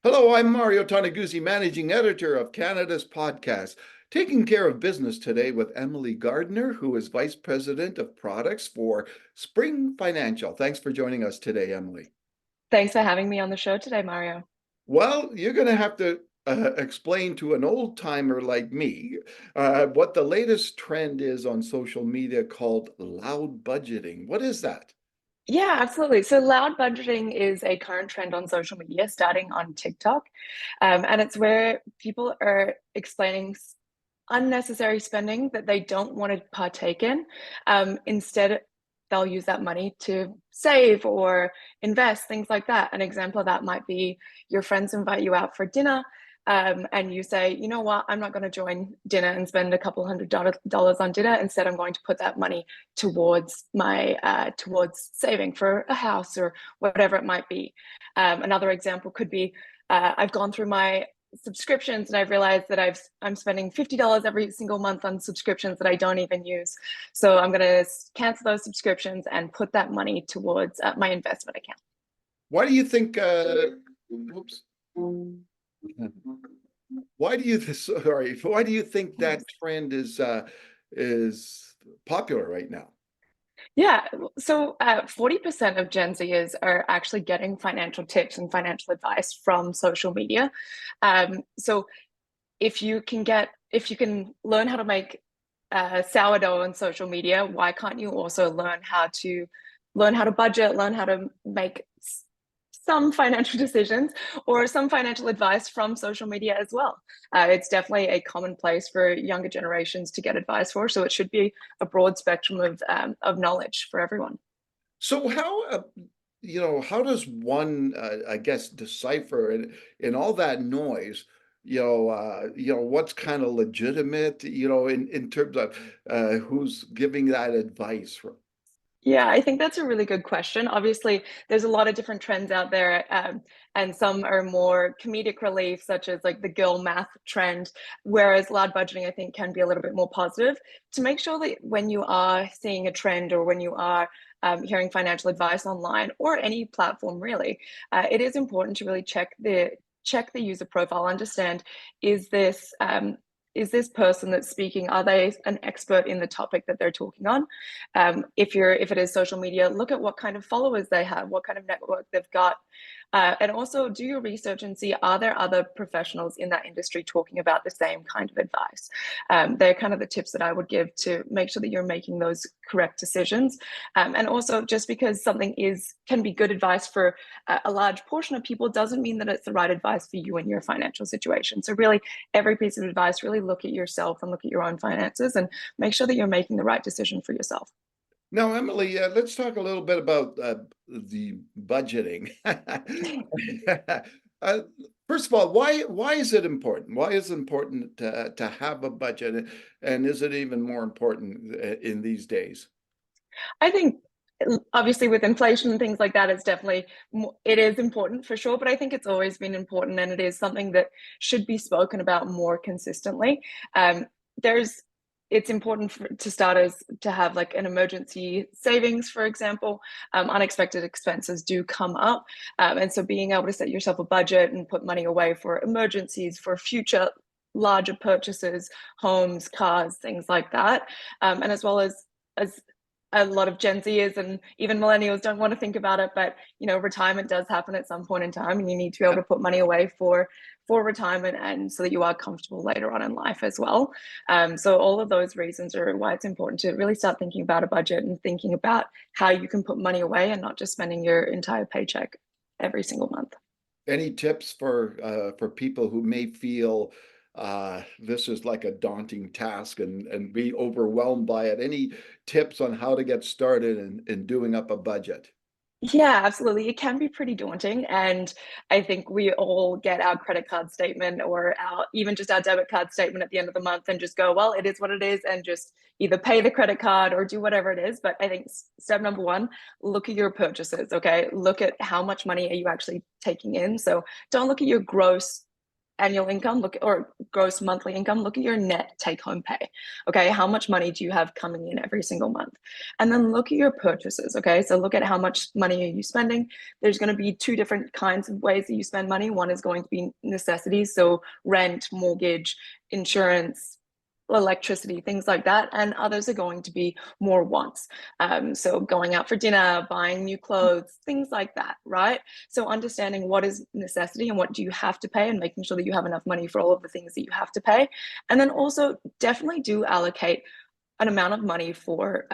Hello, I'm Mario Toneguzzi, managing editor of Canada's podcast, taking care of business today with Emily Gardner, who is vice president of products for Spring Financial. Thanks for joining us today, Emily. Thanks for having me on the show today, Mario. Well, you're going to have to explain to an old timer like me what the latest trend is on social media called loud budgeting. What is that? Yeah, absolutely. So, loud budgeting is a current trend on social media, starting on TikTok. And it's where people are explaining unnecessary spending that they don't want to partake in. Instead, they'll use that money to save or invest, things like that. An example of that might be your friends invite you out for dinner. And you say, you know what, I'm not going to join dinner and spend a couple $100 on dinner. Instead, I'm going to put that money towards towards saving for a house or whatever it might be. Another example could be I've gone through my subscriptions and I've realized that I'm spending $50 every single month on subscriptions that I don't even use. So I'm going to cancel those subscriptions and put that money towards my investment account. Why do you think, oops, why do you think that trend is popular right now? Yeah, so 40% of Gen Zers are actually getting financial tips and financial advice from social media. So if you can learn how to make sourdough on social media, why can't you also learn how to budget, learn how to make some financial decisions or some financial advice from social media as well. It's definitely a common place for younger generations to get advice for, so it should be a broad spectrum of knowledge for everyone. So how does one, I guess, decipher in all that noise, what's kind of legitimate, in terms of who's giving that advice? Yeah, I think that's a really good question. Obviously, there's a lot of different trends out there, and some are more comedic relief, such as like the girl math trend, whereas loud budgeting, I think, can be a little bit more positive. To make sure that when you are seeing a trend or when you are hearing financial advice online or any platform, really, it is important to really check the user profile, understand is this is this person that's speaking, are they an expert in the topic that they're talking on? If it is social media, look at what kind of followers they have, what kind of network they've got, and also do your research and see, are there other professionals in that industry talking about the same kind of advice? They're kind of the tips that I would give to make sure that you're making those correct decisions. And also, just because something can be good advice for a large portion of people doesn't mean that it's the right advice for you in your financial situation. So really, every piece of advice, really look at yourself and look at your own finances and make sure that you're making the right decision for yourself. Now, Emily, let's talk a little bit about the budgeting. Uh, First of all, why is it important? Why is it important to have a budget, and is it even more important in these days? I think obviously with inflation and things like that, it is important for sure, but I think it's always been important and it is something that should be spoken about more consistently. There's It's important to starters to have like an emergency savings, for example. Unexpected expenses do come up, and so being able to set yourself a budget and put money away for emergencies, for future larger purchases, homes, cars, things like that, and as well as a lot of Gen Zers and even millennials don't want to think about it, but retirement does happen at some point in time, and you need to be able to put money away for retirement, and so that you are comfortable later on in life as well. So all of those reasons are why it's important to really start thinking about a budget and thinking about how you can put money away and not just spending your entire paycheck every single month. Any tips for people who may feel this is like a daunting task and be overwhelmed by it? Any tips on how to get started in doing up a budget? Yeah, absolutely. It can be pretty daunting. And I think we all get our credit card statement or even just our debit card statement at the end of the month and just go, well, it is what it is, and just either pay the credit card or do whatever it is. But I think step number one, look at your purchases. Okay. Look at how much money are you actually taking in. So don't look at your gross annual income, look or gross monthly income, look at your net take home pay. Okay, how much money do you have coming in every single month? And then look at your purchases. Okay, so look at how much money are you spending. There's going to be two different kinds of ways that you spend money. One is going to be necessities, so rent, mortgage, insurance, electricity, things like that, and others are going to be more wants. So going out for dinner, buying new clothes, things like that, right? So understanding what is necessity and what do you have to pay, and making sure that you have enough money for all of the things that you have to pay. And then also definitely do allocate an amount of money for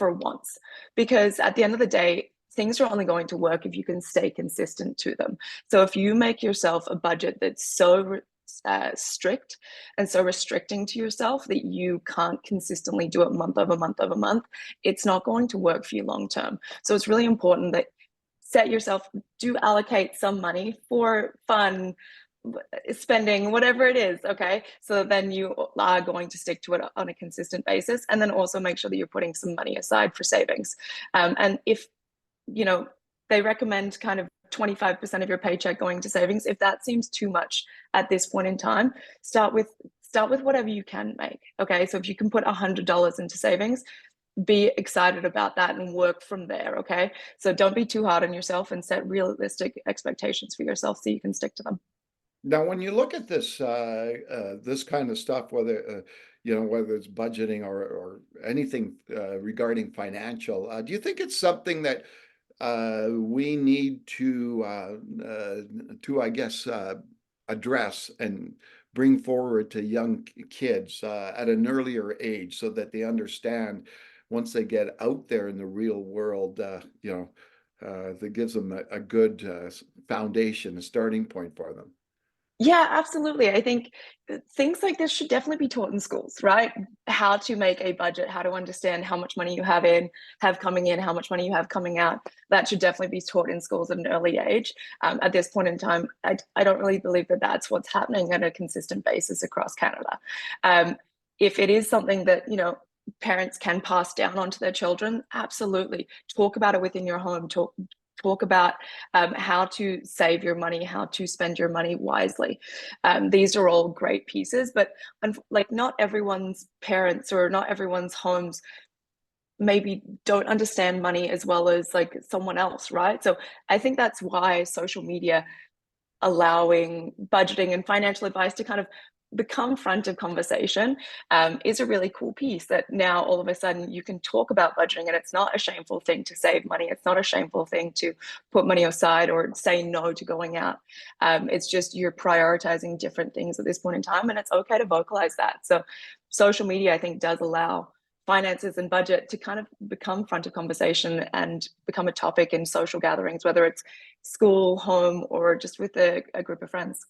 wants, because at the end of the day, things are only going to work if you can stay consistent to them. So if you make yourself a budget that's so strict and so restricting to yourself that you can't consistently do it month over month over month, it's not going to work for you long term. So it's really important that set yourself, do allocate some money for fun, spending, whatever it is. Okay, so then you are going to stick to it on a consistent basis, and then also make sure that you're putting some money aside for savings. And if you know, they recommend kind of 25% of your paycheck going to savings. If that seems too much at this point in time, start with whatever you can make. Okay, so if you can put $100 into savings, be excited about that and work from there. Okay, so don't be too hard on yourself and set realistic expectations for yourself so you can stick to them. Now, when you look at this this kind of stuff, whether whether it's budgeting or anything regarding financial, do you think it's something that we need to, I guess, address and bring forward to young kids at an earlier age so that they understand once they get out there in the real world, that gives them a good foundation, a starting point for them. Yeah, absolutely. I think things like this should definitely be taught in schools, right? How to make a budget, how to understand how much money you have coming in, how much money you have coming out. That should definitely be taught in schools at an early age. At this point in time, I don't really believe that that's what's happening on a consistent basis across Canada. If it is something that, parents can pass down onto their children, absolutely. Talk about it within your home. Talk about how to save your money, how to spend your money wisely. These are all great pieces, but like not everyone's parents or not everyone's homes maybe don't understand money as well as like someone else, right? So I think that's why social media allowing budgeting and financial advice to kind of become front of conversation is a really cool piece, that now all of a sudden you can talk about budgeting and it's not a shameful thing to save money. It's not a shameful thing to put money aside or say no to going out. It's just you're prioritizing different things at this point in time, and it's okay to vocalize that. So social media, I think, does allow finances and budget to kind of become front of conversation and become a topic in social gatherings, whether it's school, home, or just with a group of friends.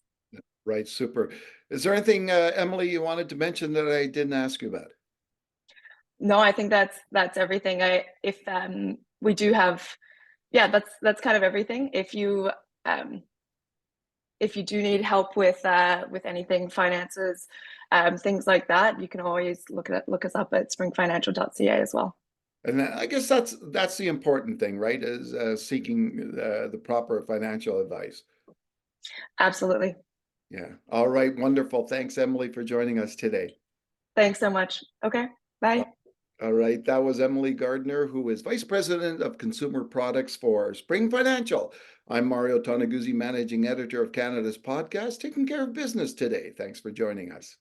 Right, super. Is there anything, Emily, you wanted to mention that I didn't ask you about? No, I think that's everything. I if we do have, yeah, that's kind of everything. Um if you do need help with anything finances, things like that, you can always look us up at springfinancial.ca as well. And I guess that's the important thing, right? Is seeking the proper financial advice. Absolutely. Yeah. All right. Wonderful. Thanks, Emily, for joining us today. Thanks so much. Okay. Bye. All right. That was Emily Gardner, who is Vice President of Consumer Products for Spring Financial. I'm Mario Toneguzzi, Managing Editor of Canada's podcast, taking care of business today. Thanks for joining us.